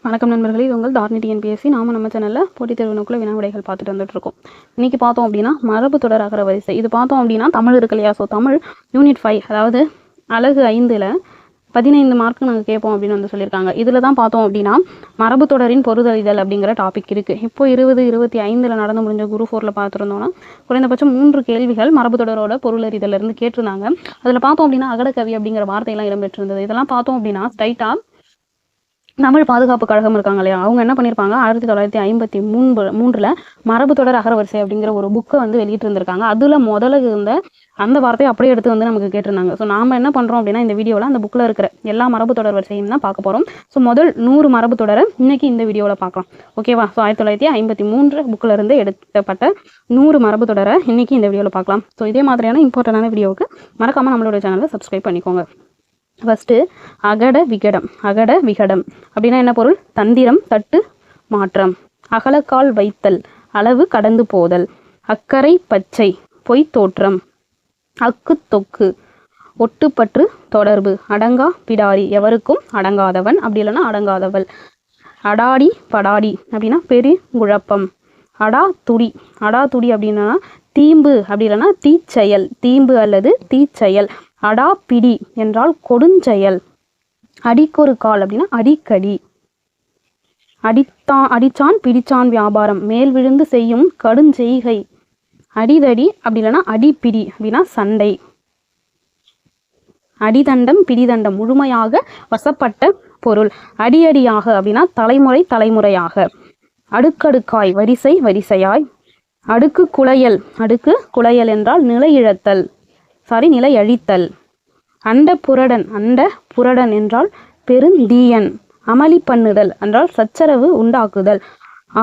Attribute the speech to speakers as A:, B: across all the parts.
A: வணக்கம் நண்பர்களே, இது உங்கள் தார்னி டிஎன்பிஎஸ்சி. நம்ம சேனலில் போட்டித் தேர்வுனுக்குள்ள வினா விடைகள் பார்த்துட்டு வந்துட்டுருக்கோம். இன்றைக்கி பார்த்தோம் அப்படின்னா மரபு தொடர் அகர வரிசை. இது பார்த்தோம் அப்படின்னா தமிழ் இருக்கு இல்லையா? ஸோ தமிழ் யூனிட் 5, அதாவது அலகு 5ல் 15 மார்க்கு நாங்கள் கேட்போம் அப்படின்னு வந்து சொல்லியிருக்காங்க. இதில் தான் பார்த்தோம் அப்படின்னா மரபு தொடரின் பொருதறிதல் அப்படிங்கிற டாபிக் இருக்குது. இப்போ 2025 நடந்து முடிஞ்ச குரூப் 4ல் பார்த்துருந்தோன்னா குறைந்தபட்சம் 3 கேள்விகள் மரபு தொடரோட பொருளறிதலிருந்து கேட்டிருந்தாங்க. அதில் பார்த்தோம் அப்படின்னா அகடக்கவி அப்படிங்கிற வார்த்தையெல்லாம் இடம்பெற்றிருந்தது. இதெல்லாம் பார்த்தோம் அப்படின்னா ஸ்ட்ரைட்டாக தமிழ் பாதுகாப்பு கழகம் இருக்காங்க இல்லையா, அவங்க என்ன பண்ணியிருப்பாங்க, 1953 மரபு தொடர் அகரவரிசை அப்படிங்கிற ஒரு புக்கை வந்து வெளியிட்டு இருந்திருக்காங்க. அதில் முதல்ல இருந்த அந்த வார்த்தையை அப்படியே எடுத்து வந்து நமக்கு கேட்டிருந்தாங்க. ஸோ நாம் என்ன பண்ணுறோம் அப்படின்னா இந்த வீடியோவில் அந்த புக்கில் இருக்கிற எல்லா மரபு தொடர் வரிசையும் தான் பார்க்க போகிறோம். ஸோ முதல் 100 மரபு தொடரை இன்னைக்கு இந்த வீடியோவில் பார்க்கலாம். ஓகேவா? ஸோ 1953 புக்கில் இருந்து எடுக்கப்பட்ட 100 மரபு தொடரை இன்னைக்கு இந்த வீடியோவில் பார்க்கலாம். ஸோ இதே மாதிரியான இம்பார்ட்டண்டான வீடியோவுக்கு மறக்காமல் நம்மளோட சேனலை சப்ஸ்கிரைப் பண்ணிக்கோங்க. ஃபஸ்ட்டு அகட விகடம். அகட விகடம் அப்படின்னா என்ன பொருள்? தந்திரம், தட்டு, மாற்றம். அகலக்கால் வைத்தல், அளவு கடந்து போதல். அக்கறை பச்சை, பொய் தோற்றம். அக்கு தொக்கு, ஒட்டுப்பற்று, தொடர்பு. அடங்கா பிடாரி, எவருக்கும் அடங்காதவன், அப்படி இல்லைன்னா அடங்காதவள். அடாடி படாடி அப்படின்னா பெருங்குழப்பம். அடா துடி. அடா துடி அப்படின்னா தீம்பு, அப்படி இல்லைன்னா தீச்செயல். தீம்பு அல்லது தீச்செயல். அடா பிடி என்றால் கொடுஞ்செயல். அடிக்கொரு கால் அப்படின்னா அடிக்கடி. அடிச்சான் பிடிச்சான் வியாபாரம், மேல் விழுந்து செய்யும் கடுஞ்செய்கை. அடிதடி அப்படி இல்லைன்னா அடிப்பிடி அப்படின்னா சண்டை. அடிதண்டம் பிடிதண்டம், முழுமையாக வசப்பட்ட பொருள். அடியடியாக அப்படின்னா தலைமுறை தலைமுறையாக. அடுக்கடுக்காய், வரிசை வரிசையாய். அடுக்கு குளையல். அடுக்கு குளையல் என்றால் நிலையிழத்தல், நிலை அழித்தல். அண்ட புரடன். அண்ட புரடன் என்றால் பெருந்தீயன். அமளி பண்ணுதல் என்றால் சச்சரவு உண்டாக்குதல்.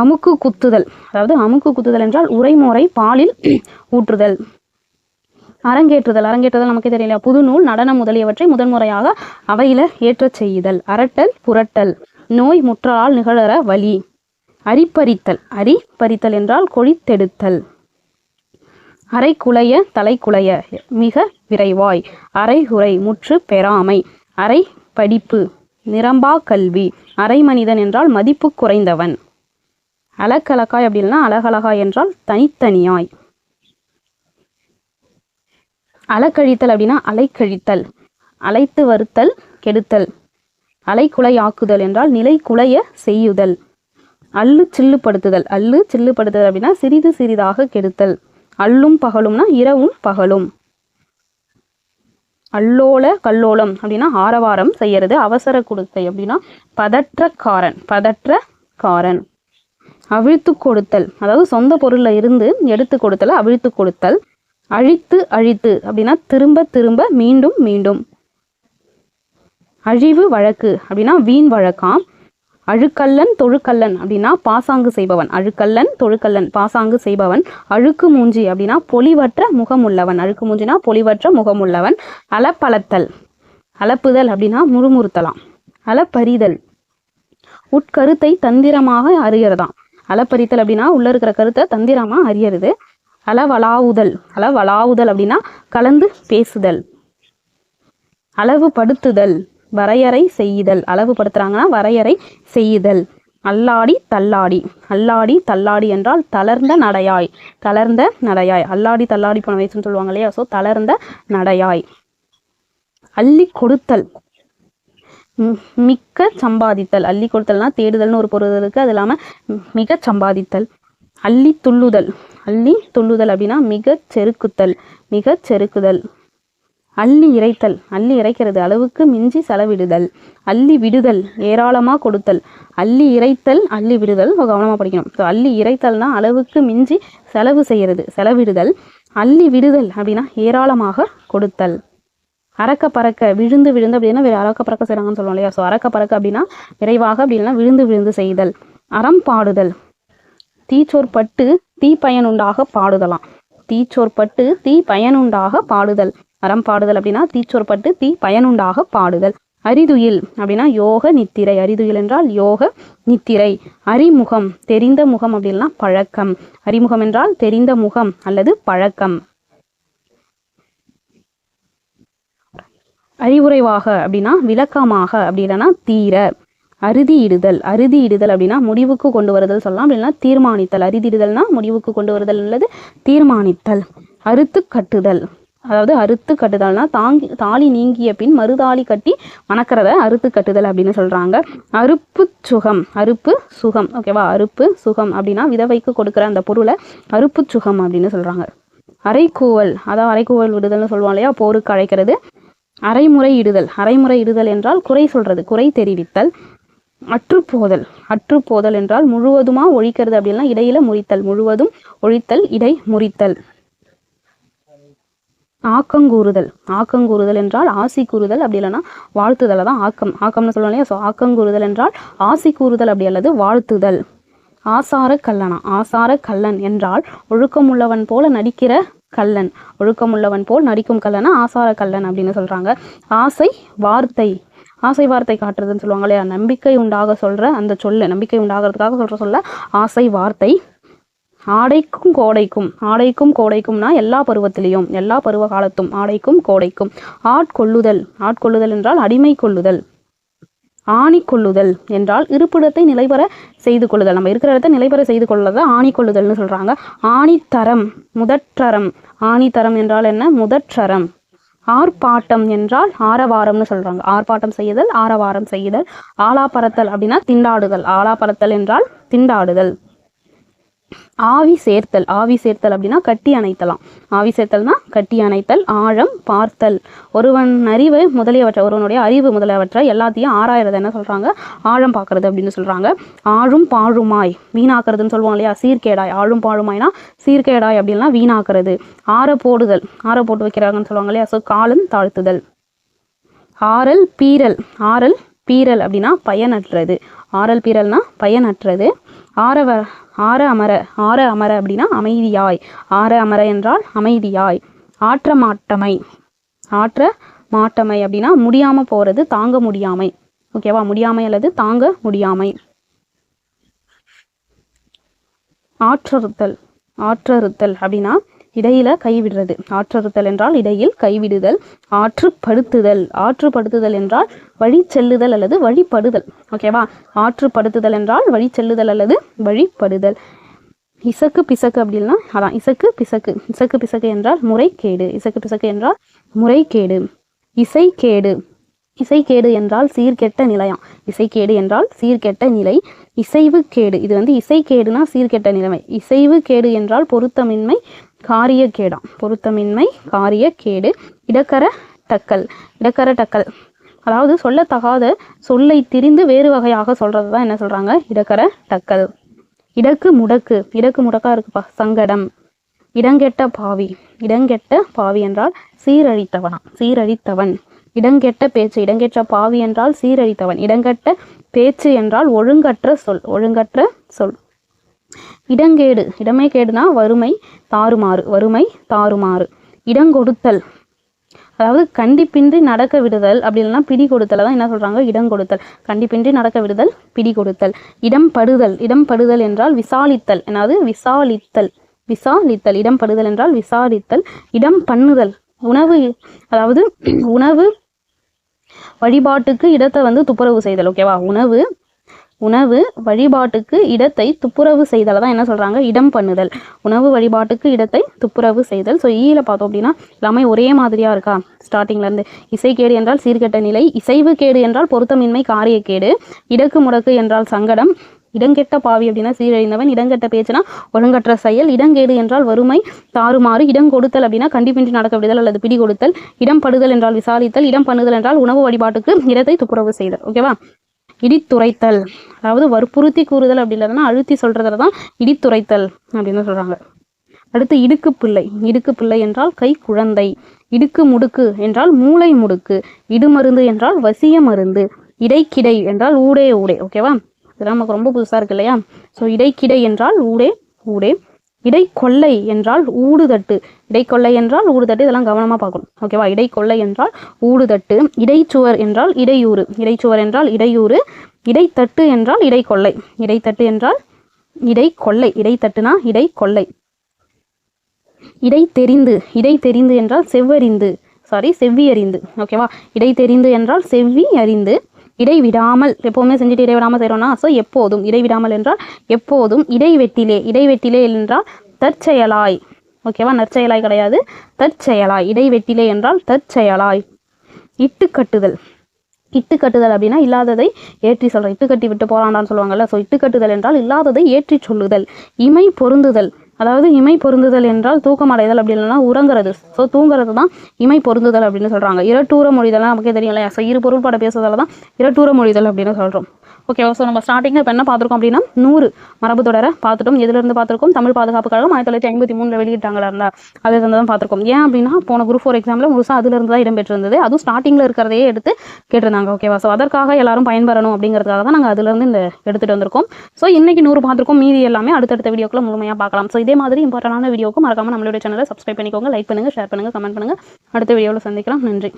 A: அமுக்கு குத்துதல், அதாவது அமுக்கு குத்துதல் என்றால் உரைமுறை பாலில் ஊற்றுதல். அரங்கேற்றுதல். அரங்கேற்றுதல் நமக்கு தெரியல, புதுநூல் நடனம் முதலியவற்றை முதன்முறையாக அவையில ஏற்றச் செய்யுதல். அரட்டல் புரட்டல், நோய் முற்றால் நிகழற வலி. அரிப்பறித்தல். அரிப்பறித்தல் என்றால் கொழித்தெடுத்தல். அரை குலைய தலை குலைய, மிக விரைவாய். அரைகுறை, முற்று பெறாமை. அரை படிப்பு, நிரம்பா கல்வி. அரை மனிதன் என்றால் மதிப்பு குறைந்தவன். அலக்கலக்காய் அப்படின்னா அழகழகாய் என்றால் தனித்தனியாய். அலக்கழித்தல் அப்படின்னா அலைக்கழித்தல். அழைத்து வருத்தல், கெடுத்தல். அலைக்குலையாக்குதல் என்றால் நிலை குலைய செய்யுதல். அல்லு சில்லுப்படுத்துதல். அல்லு சில்லுப்படுத்துதல் அப்படின்னா சிறிது சிறிதாக கெடுத்தல். அல்லும் பகலும்னா இரவும் பகலும். அல்லோல கல்லோலம் அப்படின்னா ஆரவாரம் செய்யறது. அவசர கொடுத்தை அப்படின்னா பதற்றக்காரன். பதற்றக்காரன். அவிழ்த்து கொடுத்தல், அதாவது சொந்த பொருள்ல இருந்து எடுத்து கொடுத்தல், அவிழ்த்து கொடுத்தல். அழித்து அழித்து அப்படின்னா திரும்ப திரும்ப மீண்டும் மீண்டும். அழிவு வழக்கு அப்படின்னா வீண் வழக்காம். அழுக்கல்லன் தொழுக்கல்லன் அப்படின்னா பாசாங்கு செய்பவன். அழுக்கல்லன் தொழுக்கல்லன், பாசாங்கு செய்பவன். அழுக்கு மூஞ்சி அப்படின்னா பொலிவற்ற முகமுள்ளவன். அழுக்கு மூஞ்சினா பொலிவற்ற முகமுள்ளவன். அலப்பலத்தல். அலப்புதல் அப்படின்னா முறுமுறுத்தலாம். அலப்பறிதல், உட்கருத்தை தந்திரமாக அறியறதாம். அலப்பறித்தல் அப்படின்னா உள்ள இருக்கிற கருத்தை தந்திரமா அறியறது. அளவலாவுதல். அளவலாவுதல் அப்படின்னா கலந்து பேசுதல். அளவுபடுத்துதல், வரையறை செய்யுதல். அளவுபடுத்துறாங்கன்னா வரையறை செய்யுதல். அல்லாடி தள்ளாடி. அல்லாடி தள்ளாடி என்றால் தளர்ந்த நடையாய். தளர்ந்த நடையாய். அல்லாடி தள்ளாடி போன வயசுன்னு சொல்லுவாங்க இல்லையா, ஸோ தளர்ந்த நடையாய். அள்ளி கொடுத்தல், மிக்க சம்பாதித்தல். அள்ளி கொடுத்தல்னா தேடுதல்னு ஒரு பொருள் இருக்கு, அது இல்லாமல் மிக சம்பாதித்தல். அள்ளி துள்ளுதல். அள்ளி துள்ளுதல் அப்படின்னா மிக செருக்குத்தல், மிக செருக்குதல். அள்ளி இறைத்தல். அள்ளி இறைக்கிறது, அளவுக்கு மிஞ்சி செலவிடுதல். அள்ளி விடுதல், ஏராளமாக கொடுத்தல். அள்ளி இறைத்தல், அள்ளி விடுதல் கவனமாக படிக்கணும். ஸோ அள்ளி இறைத்தல்னா அளவுக்கு மிஞ்சி செலவு செய்கிறது, செலவிடுதல். அள்ளி விடுதல் அப்படின்னா ஏராளமாக கொடுத்தல். அறக்க பறக்க, விழுந்து விழுந்து அப்படின்னா வேறு அறக்க பறக்க செய்கிறாங்கன்னு சொல்லுவோம் இல்லையா, ஸோ அறக்க பறக்க அப்படின்னா விரைவாக, அப்படின்னா விழுந்து விழுந்து செய்தல். அறம் பாடுதல். தீச்சோற்பட்டு தீ பயனுண்டாக பாடுதலாம். தீச்சோற்பட்டு தீ பயனுண்டாக பாடுதல். அறம் பாடுதல் அப்படின்னா தீச்சோற்பட்டு தீ பயனுண்டாக பாடுதல். அரிதுயில் அப்படின்னா யோக நித்திரை. அரிதுயில் என்றால் யோக நித்திரை. அறிமுகம், தெரிந்த முகம் அப்படின்னா பழக்கம். அறிமுகம் என்றால் தெரிந்த முகம் அல்லது பழக்கம். அறிவுரைவாக அப்படின்னா விளக்கமாக, அப்படி இல்லைன்னா தீர. அறுதியிடுதல். அறுதியிடுதல் அப்படின்னா முடிவுக்கு கொண்டு வருதல் சொல்லலாம், அப்படின்னா தீர்மானித்தல். அறுதியிடுதல்னா முடிவுக்கு கொண்டு வருதல் அல்லது தீர்மானித்தல். அறுத்து கட்டுதல், அதாவது அறுத்து கட்டுதல்னா தாலி நீங்கிய பின் மறுதாலி கட்டி மணக்கிறத அறுத்து கட்டுதல் அப்படின்னு சொல்றாங்க. அறுப்பு சுகம். அறுப்பு சுகம், ஓகேவா. அறுப்பு சுகம் அப்படின்னா விதவைக்கு கொடுக்குற அந்த பொருளை அறுப்பு சுகம் அப்படின்னு சொல்றாங்க. அரைக்கூவல், அதாவது அரைக்கூவல் விடுதல்னு சொல்லுவோம் இல்லையா, போருக்கு அழைக்கிறது. அரைமுறை இடுதல். அரைமுறை இடுதல் என்றால் குறை சொல்றது, குறை தெரிவித்தல். அற்றுப்போதல். அற்றுப்போதல் என்றால் முழுவதுமா ஒழிக்கிறது அப்படின்னா இடையில முறித்தல். முழுவதும் ஒழித்தல், இடை முறித்தல். ஆக்கங்கூறுதல். ஆக்கங்கூறுதல் என்றால் ஆசி கூறுதல், அப்படி இல்லைன்னா வாழ்த்துதலை தான் ஆக்கம்னு சொல்லுவோம் இல்லையா. ஸோ ஆக்கங்கூறுதல் என்றால் ஆசி கூறுதல் அப்படி அல்லது வாழ்த்துதல். ஆசார கல்லனா. ஆசார கல்லன் என்றால் ஒழுக்கமுள்ளவன் போல நடிக்கிற கல்லன். ஒழுக்கமுள்ளவன் போல் நடிக்கும் கல்லனா ஆசார கல்லன் அப்படின்னு சொல்றாங்க. ஆசை வார்த்தை. ஆசை வார்த்தை காட்டுறதுன்னு சொல்லுவாங்க இல்லையா, நம்பிக்கை உண்டாக சொல்ற அந்த சொல்லு, நம்பிக்கை உண்டாகிறதுக்காக சொல்ற சொல்ல ஆசை வார்த்தை. ஆடைக்கும் கோடைக்கும். ஆடைக்கும் கோடைக்கும்னா எல்லா பருவத்திலையும், எல்லா பருவ காலத்தும். ஆடைக்கும் கோடைக்கும். ஆட்கொள்ளுதல். ஆட்கொள்ளுதல் என்றால் அடிமை கொள்ளுதல். ஆணி கொள்ளுதல் என்றால் இருப்பிடத்தை நிலைபெற செய்து கொள்ளுதல். நம்ம இருக்கிற இடத்தை நிலைபெற செய்து கொள்ளுதல் ஆணி கொள்ளுதல்னு சொல்றாங்க. ஆணித்தரம். முதற்றரம். ஆணித்தரம் என்றால் என்ன? முதற்றரம். ஆர்ப்பாட்டம் என்றால் ஆரவாரம்னு சொல்றாங்க. ஆர்ப்பாட்டம் செய்யுதல், ஆரவாரம் செய்யுதல். ஆலாப்பறத்தல் அப்படின்னா திண்டாடுதல். ஆலாப்பறத்தல் என்றால் திண்டாடுதல். ஆவி சேர்த்தல். ஆவி சேர்த்தல் அப்படின்னா கட்டி அணைத்தலாம். ஆவி சேர்த்தல்னா கட்டி அணைத்தல். ஆழம் பார்த்தல். ஒருவன் அறிவு முதலியவற்றை, ஒருவனுடைய அறிவு முதலியவற்றை எல்லாத்தையும் ஆராயறது என்ன சொல்றாங்க? ஆழம் பார்க்கறது அப்படின்னு சொல்றாங்க. ஆழும் பாழுமாய். வீணாக்குறதுன்னு சொல்லுவோம் இல்லையா, சீர்கேடாய். ஆழும் பாழுமாய்னா சீர்கேடாய் அப்படின்னா வீணாக்குறது. ஆற போடுதல். ஆற போட்டு வைக்கிறாங்கன்னு சொல்லுவாங்க இல்லையா. ஸோ காலம் தாழ்த்துதல். ஆறல் பீரல். ஆறல் பீரல் அப்படின்னா பயனற்றது. ஆறல் பீரல்னா பயனற்றது. ஆற அமர. ஆற அமர அப்படின்னா அமைதியாய். ஆற அமர என்றால் அமைதியாய். ஆற்ற மாட்டமை. ஆற்ற மாட்டமை அப்படின்னா முடியாம போறது, தாங்க முடியாமை. ஓகேவா, முடியாமை அல்லது தாங்க முடியாமை. ஆற்றறுத்தல். ஆற்றறுத்தல் அப்படின்னா இடையில கைவிடுறது. ஆற்றறுத்தல் என்றால் இடையில் கைவிடுதல். ஆற்றுப்படுத்துதல். ஆற்றுப்படுத்துதல் என்றால் வழி செல்லுதல் அல்லது வழிபடுதல். ஓகேவா, ஆற்றுப்படுத்துதல் என்றால் வழி செல்லுதல் அல்லது வழிபடுதல். இசக்கு பிசக்கு அப்படின்னா அதான் இசக்கு பிசக்கு. இசக்கு பிசக்கு என்றால் முறைகேடு. இசக்கு பிசக்கு என்றால் முறைகேடு. இசைக்கேடு. இசைக்கேடு என்றால் சீர்கெட்ட நிலையாம். இசைக்கேடு என்றால் சீர்கெட்ட நிலை. இசைவு கேடு. இது வந்து இசைக்கேடுனா சீர்கெட்ட நிலைமை. இசைவு கேடு என்றால் பொருத்தமின்மை, காரிய கேடாம். பொருத்தமின்மை, காரிய கேடு. இடக்கர டக்கல். இடக்கர டக்கல் அதாவது சொல்லத்தகாத சொல்லை திரிந்து வேறு வகையாக சொல்றது தான் என்ன சொல்றாங்க? இடக்கர டக்கல். இடக்கு முடக்கு. இடக்கு முடக்கா இருக்குப்பா, சங்கடம். இடங்கெட்ட பாவி. இடங்கெட்ட பாவி என்றால் சீரழித்தவனா, சீரழித்தவன். இடங்கெட்ட பேச்சு. இடங்கெட்ட பாவி என்றால் சீரழித்தவன். இடங்கெட்ட பேச்சு என்றால் ஒழுங்கற்ற சொல். ஒழுங்கற்ற சொல். இடங்கேடு. இடமே கேடுனா வறுமை, தாறுமாறு. வறுமை, தாறுமாறு. இடங்கொடுத்தல் அதாவது கண்டிப்பின்றி நடக்க விடுதல், அப்படி இல்லைன்னா பிடி கொடுத்தல் தான் என்ன சொல்றாங்க? இடங்கொடுத்தல். கண்டிப்பின்றி நடக்க விடுதல், பிடி கொடுத்தல். இடம்படுதல். இடம்படுதல் என்றால் விசாலித்தல். என்னது? விசாலித்தல். விசாலித்தல். இடம்படுதல் என்றால் விசாரித்தல். இடம் பண்ணுதல். உணவு, அதாவது உணவு வழிபாட்டுக்கு இடத்தை வந்து துப்புரவு செய்தல். ஓகேவா, உணவு வழிபாட்டுக்கு இடத்தை துப்புரவு செய்தல் தான் என்ன சொல்றாங்க? இடம் பண்ணுதல். உணவு வழிபாட்டுக்கு இடத்தை துப்புரவு செய்தல். ஸோ ஈல பார்த்தோம் அப்படின்னா எல்லாமே ஒரே மாதிரியா இருக்கா ஸ்டார்டிங்ல இருந்து. இசைக்கேடு என்றால் சீர்கெட்ட நிலை. இசைவு கேடு என்றால் பொருத்தமின்மை, காரிய கேடு. இடக்கு முடக்கு என்றால் சங்கடம். இடங்கெட்ட பாவி அப்படின்னா சீரழிந்தவன். இடங்கெட்ட பேச்சுனா ஒழுங்கற்ற செயல். இடங்கேடு என்றால் வறுமை, தாறுமாறு. இடம் கொடுத்தல் அப்படின்னா கண்டிப்பின்றி நடக்க விடுதல் அல்லது பிடி கொடுத்தல். இடம் படுதல் என்றால் விசாரித்தல். இடம் பண்ணுதல் என்றால் உணவு வழிபாட்டுக்கு இடத்தை துப்புரவு செய்தல். ஓகேவா. இடித்துரைத்தல் அதாவது வற்புறுத்தி கூறுதல் அப்படி இல்லைன்னா அழுத்தி சொல்றதுல தான் இடித்துரைத்தல் அப்படின்னு சொல்றாங்க. அடுத்து இடுக்கு பிள்ளை. இடுக்கு பிள்ளை என்றால் கை குழந்தை. இடுக்கு முடுக்கு என்றால் மூளை முடுக்கு. இடுமருந்து என்றால் வசிய மருந்து. இடைக்கிடை என்றால் ஊடே ஊடே. ஓகேவா, இதெல்லாம் நமக்கு ரொம்ப புதுசா இருக்கு இல்லையா. ஸோ இடைக்கிடை என்றால் ஊடே ஊடே. இடைக்கொள்ளை என்றால் ஊடுதட்டு. இடைக்கொள்ளை என்றால் ஊடுதட்டு. இதெல்லாம் கவனமா பார்க்கணும். ஓகேவா, இடைக்கொள்ளை என்றால் ஊடுதட்டு. இடைச்சுவர் என்றால் இடையூறு. இடைச்சுவர் என்றால் இடையூறு. இடைத்தட்டு என்றால் இடைக்கொள்ளை. இடைத்தட்டு என்றால் இடைக்கொள்ளை. இடைத்தட்டுனா இடைக்கொள்ளை. இடை தெரிந்து. இடை தெரிந்து என்றால் செவ்வறிந்து, செவ்வி அறிந்து. ஓகேவா, இடை தெரிந்து என்றால் செவ்வி அறிந்து. இடைவிடாமல் எப்போவுமே செஞ்சுட்டு இடைவிடாமல் செய்கிறோன்னா ஸோ எப்போதும், இடைவிடாமல் என்றால் எப்போதும், இடைவெட்டிலே என்றால் தற்செயலாய், ஓகேவா, நற்செயலாய் கிடையாது, தற்செயலாய், இடைவெட்டிலே என்றால் தற்செயலாய். இட்டுக்கட்டுதல் அப்படின்னா இல்லாததை ஏற்றி சொல்கிறேன், இட்டுக்கட்டி விட்டு போறாண்டான்னு சொல்லுவாங்கல்ல, ஸோ இட்டுக்கட்டுதல் என்றால் இல்லாததை ஏற்றி சொல்லுதல். இமை பொருந்துதல், அதாவது இமை பொருந்துதல் என்றால் தூக்கம் அடைதல் அப்படி இல்லைன்னா உறங்குறது, ஸோ தூங்குறது தான் இமை பொருந்துதல் அப்படின்னு சொல்கிறாங்க. இரட்டூர மொழிதெல்லாம் நமக்கே தெரியும் இல்லையா, ஸோ இரு பொருள்பட பேசுறதால தான் இரட்டூர மொழிதல் அப்படின்னு சொல்கிறோம். ஓகேவா, ஸோ நம்ம ஸ்டார்டிங்கில் இப்போ என்ன பார்த்துருக்கோம் அப்படின்னா 100 மரபு தொடரை பார்த்துட்டோம். எதுலேருந்து பார்த்துருக்கோம், தமிழ் பாதுகாப்பு கழகம் 1953 வெளியிட்டாங்களா இருந்தால் அதுலேருந்து தான் பார்த்துருக்கோம். ஏன் அப்படின்னா போன குரூப் 4 எக்ஸாமில் முழுசாக அதுலேருந்து தான் இடம்பெற்றிருந்தது, அதுவும் ஸ்டார்டிங்கில் இருக்கிறதையே எடுத்து கேட்டிருந்தாங்க. ஓகேவா, ஸோ அதற்காக எல்லாரும் பயன்பெறணும் அப்படிங்கிறதுக்காக தான் நாங்கள் அதுலேருந்து இந்த எடுத்துகிட்டு வந்திருக்கோம். ஸோ இன்றைக்கி 100 பார்த்துருக்கோம், மீதி எல்லாமே அடுத்தடுத்த வீடியோக்குள்ள முழுமையாக பார்க்கலாம். ஸோ இதே மாதிரி இம்பார்ட்டன்டான வீடியோக்கு மறக்காமல் நம்மளுடைய சேனலை சப்ஸ்கிரைப் பண்ணிக்கோங்க, லைக் பண்ணுங்கள், ஷேர் பண்ணுங்கள், கமெண்ட் பண்ணுங்கள். அடுத்த வீடியோவில் சந்திக்கலாம். நன்றி.